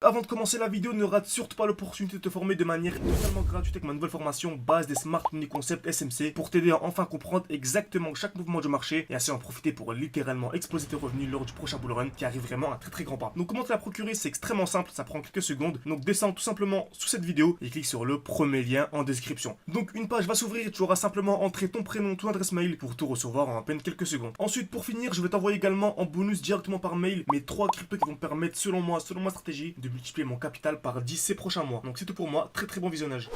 avant de commencer la vidéo, ne rate surtout pas l'opportunité de te former de manière totalement gratuite avec ma nouvelle formation base des Smart Money Concept SMC pour t'aider à enfin comprendre exactement chaque mouvement du marché et ainsi en profiter pour littéralement exploser tes revenus lors du prochain bull run qui arrive vraiment à très grand pas. Donc comment te la procurer, c'est extrêmement simple, ça prend quelques secondes. Donc descends tout simplement sous cette vidéo et clique sur le premier lien en description. Donc une page va s'ouvrir et tu auras simplement entré ton prénom, ton adresse mail pour tout recevoir en à peine quelques secondes. Ensuite, pour finir, je vais t'envoyer également en bonus directement par mail mes 3 cryptos qui vont me permettre selon moi, selon ma stratégie, de multiplier mon capital par 10 ces prochains mois. Donc c'est tout pour moi, très bon visionnage.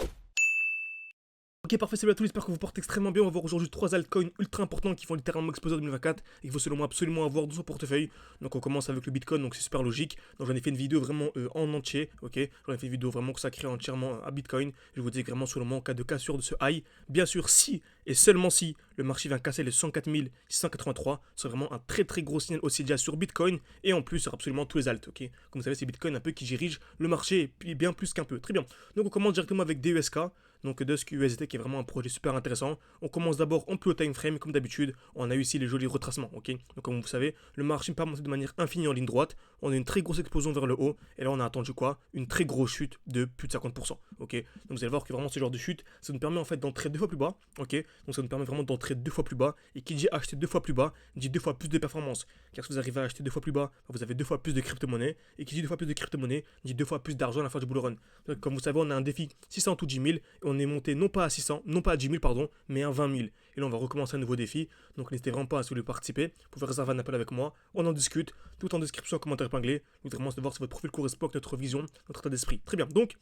Ok, parfait, salut à tous, j'espère que vous portez extrêmement bien. On va voir aujourd'hui 3 altcoins ultra importants qui vont littéralement exploser en 2024 et qu'il faut selon moi absolument avoir dans son portefeuille. Donc on commence avec le Bitcoin, donc c'est super logique. Donc j'en ai fait une vidéo vraiment en entier, ok. J'en ai fait une vidéo vraiment consacrée entièrement à Bitcoin. Je vous dis vraiment selon moi en cas de cassure de ce high. Bien sûr, si et seulement si le marché vient casser les 104 683, c'est vraiment un très gros signal aussi déjà sur Bitcoin et en plus sur absolument tous les alts, ok. Comme vous savez, c'est Bitcoin un peu qui dirige le marché et puis bien plus qu'un peu. Très bien. Donc on commence directement avec DUSK. Donc Dusk USDT qui est vraiment un projet super intéressant. On commence d'abord en plus haut time frame comme d'habitude. On a eu ici les jolis retracements, ok. Donc comme vous savez, le marché ne peut pas monter de manière infinie en ligne droite. On a une très grosse explosion vers le haut et là on a attendu quoi? Une très grosse chute de plus de 50%, ok. Donc vous allez voir que vraiment ce genre de chute, ça nous permet en fait d'entrer 2 fois plus bas, ok. Donc ça nous permet vraiment d'entrer 2 fois plus bas et qui dit acheter 2 fois plus bas dit 2 fois plus de performance. Car si vous arrivez à acheter 2 fois plus bas, vous avez 2 fois plus de crypto-monnaie et qui dit 2 fois plus de crypto-monnaie dit 2 fois plus d'argent à la fin du bull run. Donc, comme vous savez, on a un défi 600 ou 10 000 et on est monté non pas à 600, non pas à 10 000 pardon, mais à 20 000. Et là on va recommencer un nouveau défi. Donc n'hésitez vraiment pas à vouloir participer. Vous pouvez réserver un appel avec moi. On en discute. Tout en description, commentaire épinglé. Vous pouvez vraiment voir si votre profil correspond à notre vision, notre état d'esprit. Très bien. Donc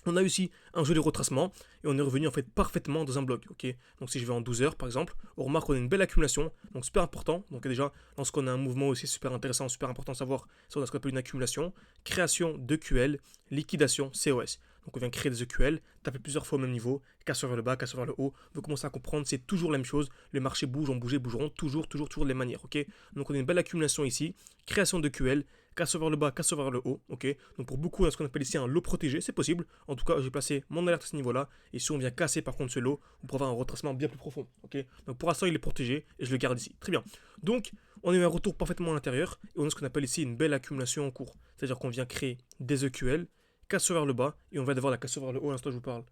on a aussi un jeu de retracement et on est revenu en fait parfaitement dans un bloc, ok. Donc si je vais en 12 heures par exemple, on remarque qu'on a une belle accumulation, donc super important. Donc déjà, lorsqu'on a un mouvement aussi super intéressant, super important de savoir si on a ce qu'on appelle une accumulation, création de QL, liquidation COS. Donc on vient créer des EQL, taper plusieurs fois au même niveau, casse vers le bas, casse vers le haut. Vous commencez à comprendre, c'est toujours la même chose. Le marché bouge, on bougeait, bougeront toujours de les manières, ok. Donc on a une belle accumulation ici, création de QL, casse vers le bas, casse vers le haut, ok. Donc pour beaucoup, on a ce qu'on appelle ici un lot protégé, c'est possible. En tout cas, j'ai placé mon alerte à ce niveau-là. Et si on vient casser par contre ce lot, on pourra avoir un retracement bien plus profond, ok. Donc pour l'instant, il est protégé et je le garde ici. Très bien. Donc on a eu un retour parfaitement à l'intérieur et on a ce qu'on appelle ici une belle accumulation en cours. C'est-à-dire qu'on vient créer des EQL, casse vers le bas et on va devoir la casse vers le haut à l'instant où je vous parle.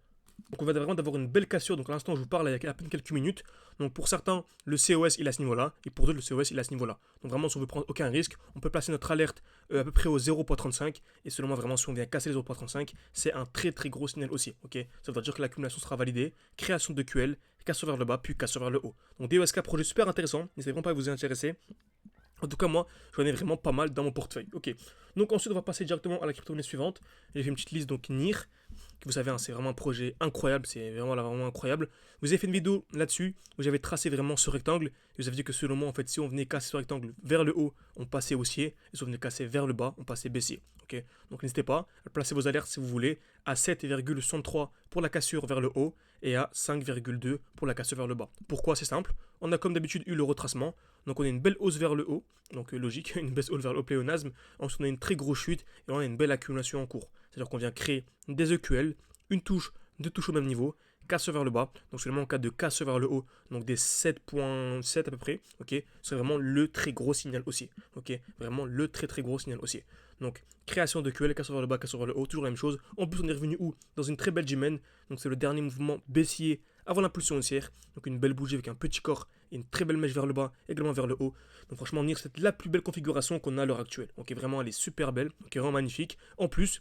Donc on va vraiment avoir une belle cassure. Donc à l'instant où je vous parle, il y a à peine quelques minutes. Donc pour certains, le COS il est à ce niveau-là. Et pour d'autres, le COS il est à ce niveau-là. Donc vraiment, si on veut prendre aucun risque, on peut placer notre alerte à peu près au 0.35. Et selon moi, vraiment, si on vient casser les 0.35, c'est un très gros signal aussi. Ok, ça veut dire que l'accumulation sera validée. Création de QL, cassure vers le bas, puis cassure vers le haut. Donc DOSK, projet super intéressant. N'hésitez vraiment pas à vous y intéresser. En tout cas, moi, j'en ai vraiment pas mal dans mon portefeuille. Ok. Donc ensuite, on va passer directement à la crypto-monnaie suivante. J'ai fait une petite liste, donc NIR. Vous savez, hein, c'est vraiment un projet incroyable. C'est vraiment incroyable. Vous avez fait une vidéo là-dessus où j'avais tracé vraiment ce rectangle. Et vous avez dit que selon moi, en fait, si on venait casser ce rectangle vers le haut, on passait haussier. Et si on venait casser vers le bas, on passait baissier. Ok. Donc n'hésitez pas à placer vos alertes si vous voulez à 7,63 pour la cassure vers le haut et à 5,2 pour la cassure vers le bas. Pourquoi? C'est simple. On a comme d'habitude eu le retracement. Donc on a une belle hausse vers le haut, donc logique, une belle hausse vers le haut pléonasme. Ensuite on a une très grosse chute et on a une belle accumulation en cours. C'est-à-dire qu'on vient créer des EQL, une touche, deux touches au même niveau, casse vers le bas, donc seulement en cas de casse vers le haut, donc des 7.7 à peu près, ok, c'est vraiment le très gros signal haussier, ok, vraiment le très gros signal haussier. Donc création de QL, casse vers le bas, casse vers le haut, toujours la même chose. En plus on est revenu où? Dans une très belle G-Men, donc c'est le dernier mouvement baissier avant l'impulsion haussière, donc une belle bougie avec un petit corps et une très belle mèche vers le bas, également vers le haut. Donc franchement, NIR, c'est la plus belle configuration qu'on a à l'heure actuelle. Donc vraiment, elle est super belle, donc elle est vraiment magnifique. En plus,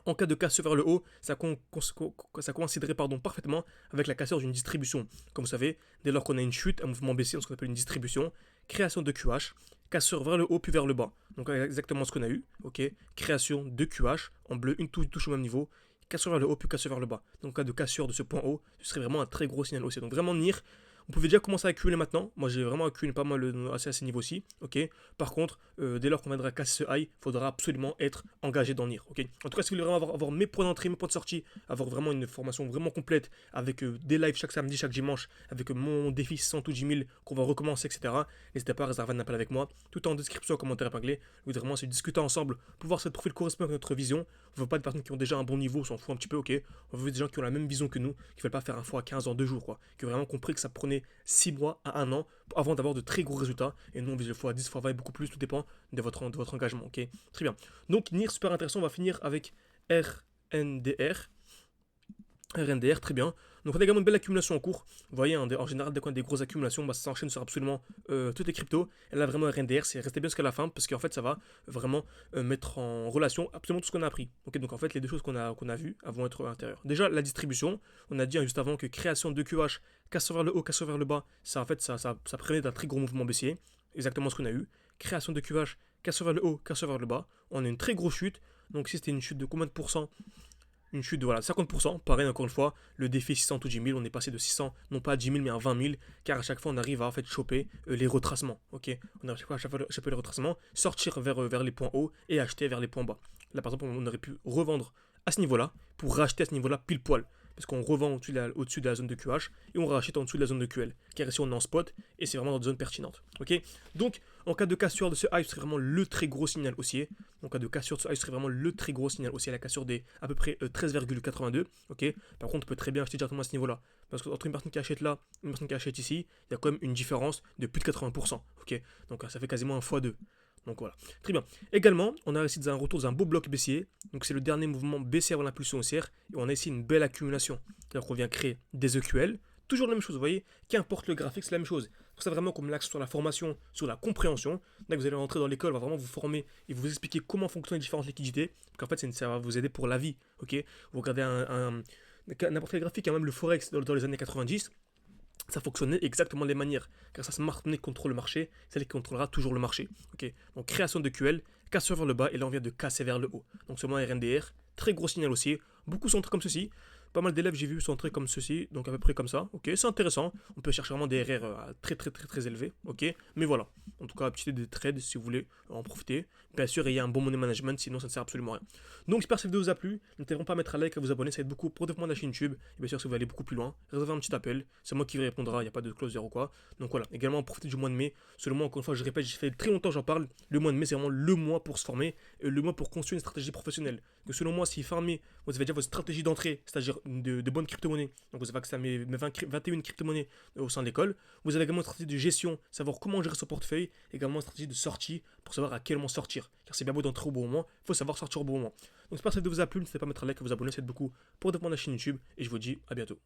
en cas de cassure vers le haut, ça coïnciderait parfaitement avec la cassure d'une distribution. Comme vous savez, dès lors qu'on a une chute, un mouvement baissier, ce qu'on appelle une distribution, création de QH, cassure vers le haut puis vers le bas. Donc exactement ce qu'on a eu, ok. Création de QH, en bleu, une touche au même niveau, cassure vers le haut puis cassure vers le bas. Donc en cas de cassure de ce point haut, ce serait vraiment un très gros signal haussier. Donc vraiment NIR, on pouvait déjà commencer à accumuler maintenant. Moi j'ai vraiment accumulé pas mal à ces niveaux-ci, ok. Par contre, dès lors qu'on viendra casser ce high, il faudra absolument être engagé dans NIR, ok. En tout cas, si vous voulez vraiment avoir mes points d'entrée, mes points de sortie, avoir vraiment une formation vraiment complète avec des lives chaque samedi, chaque dimanche, avec mon défi 100 ou 10 000 qu'on va recommencer, etc. N'hésitez pas à réserver un appel avec moi. Tout en description, commentaire épinglé. Vous voulez vraiment se discuter ensemble pour voir si votre profil correspond à notre vision. On ne veut pas de personnes qui ont déjà un bon niveau, on s'en fout un petit peu, ok. On veut des gens qui ont la même vision que nous, qui ne veulent pas faire un fois à 15 en 2 jours, quoi. Qui ont vraiment compris que ça prenait s'entraîner 6 mois à 1 an avant d'avoir de très gros résultats. Et non, vise fois 10, fois 20, beaucoup plus, tout dépend de votre engagement. Ok, très bien. Donc, NIR, super intéressant. On va finir avec RNDR. RNDR, très bien. Donc on a également une belle accumulation en cours. Vous voyez, en général, dès qu'on a des grosses accumulations, ça s'enchaîne sur absolument toutes les cryptos. Et là, vraiment, RNDR, c'est rester bien jusqu'à la fin, parce qu'en fait, ça va vraiment mettre en relation absolument tout ce qu'on a appris. Ok, donc en fait, les deux choses qu'on a vues vont être à l'intérieur. Déjà, la distribution. On a dit juste avant que création de QH, cassure vers le haut, cassure vers le bas, ça en fait, ça prévenait d'un très gros mouvement baissier. Exactement ce qu'on a eu. Création de QH, cassure vers le haut, cassure vers le bas. On a une très grosse chute. Donc si c'était une chute de combien de pourcents? Une chute de voilà, 50%. Pareil, encore une fois, le défi 600 ou 10 000, on est passé de 600, non pas à 10 000, mais à 20 000, car à chaque fois, on arrive à en fait choper les retracements. Ok, on arrive à chaque fois à choper les retracements, sortir vers les points hauts et acheter vers les points bas. Là, par exemple, on aurait pu revendre à ce niveau-là pour racheter à ce niveau-là pile poil. Parce qu'on revend au-dessus de la zone de QH et on rachète en dessous de la zone de QL. Car ici on est en spot et c'est vraiment dans des zones pertinentes. Ok. Donc en cas de cassure de ce high, ce serait vraiment le très gros signal haussier. En cas de cassure de ce high, ce serait vraiment le très gros signal haussier. La cassure des à peu près 13,82. Ok. Par contre, on peut très bien acheter directement à ce niveau-là. Parce qu'entre une personne qui achète là et une personne qui achète ici, il y a quand même une différence de plus de 80%. Ok. Donc ça fait quasiment un x2. Donc voilà, très bien. Également, on a ici un retour d'un beau bloc baissier. Donc c'est le dernier mouvement baissier avant l'impulsion haussière. Et on a ici une belle accumulation. C'est-à-dire qu'on vient créer des EQL. Toujours la même chose, vous voyez. Qu'importe le graphique, c'est la même chose. C'est pour ça vraiment qu'on met l'axe sur la formation, sur la compréhension. Là, vous allez rentrer dans l'école, on va vraiment vous former et vous expliquer comment fonctionnent les différentes liquidités. Donc en fait, ça va vous aider pour la vie. Ok. Vous regardez n'importe quel graphique, même le Forex dans les années 90. Ça fonctionnait exactement des manières, car ça smart money contrôle le marché, c'est elle qui contrôlera toujours le marché. Ok. Donc création de QL, cassure vers le bas, et là on vient de casser vers le haut. Donc seulement RNDR, très gros signal haussier, beaucoup sont comme ceci. Pas mal d'élèves j'ai vu sont entrés comme ceci, donc à peu près comme ça. Ok, c'est intéressant. On peut chercher vraiment des RR très élevés. Ok, mais voilà. En tout cas, petit des trades si vous voulez en profiter. Bien sûr, il y a un bon money management, sinon ça ne sert absolument à rien. Donc j'espère que cette vidéo vous a plu. N'hésitez vraiment pas à mettre un like, à vous abonner, ça aide beaucoup pour développer la chaîne YouTube. Et bien sûr, si vous voulez aller beaucoup plus loin, réservez un petit appel. C'est moi qui vous répondra, il n'y a pas de closer ou quoi. Donc voilà. Également, profitez du mois de mai. Selon moi, encore une fois, je répète, j'ai fait très longtemps, j'en parle. Le mois de mai, c'est vraiment le mois pour se former, et le mois pour construire une stratégie professionnelle. Que selon moi, si fin mai, vous avez déjà votre stratégie d'entrée, c'est-à-dire de bonnes crypto-monnaies. Donc vous avez accès à mes 21 crypto-monnaies au sein de l'école. Vous avez également une stratégie de gestion, savoir comment gérer son portefeuille. Également une stratégie de sortie pour savoir à quel moment sortir. Car c'est bien beau d'entrer au bon moment, il faut savoir sortir au bon moment. Donc j'espère que ça vous a plu. N'hésitez pas à mettre un like, à vous abonner, ça aide beaucoup pour défendre la chaîne YouTube. Et je vous dis à bientôt.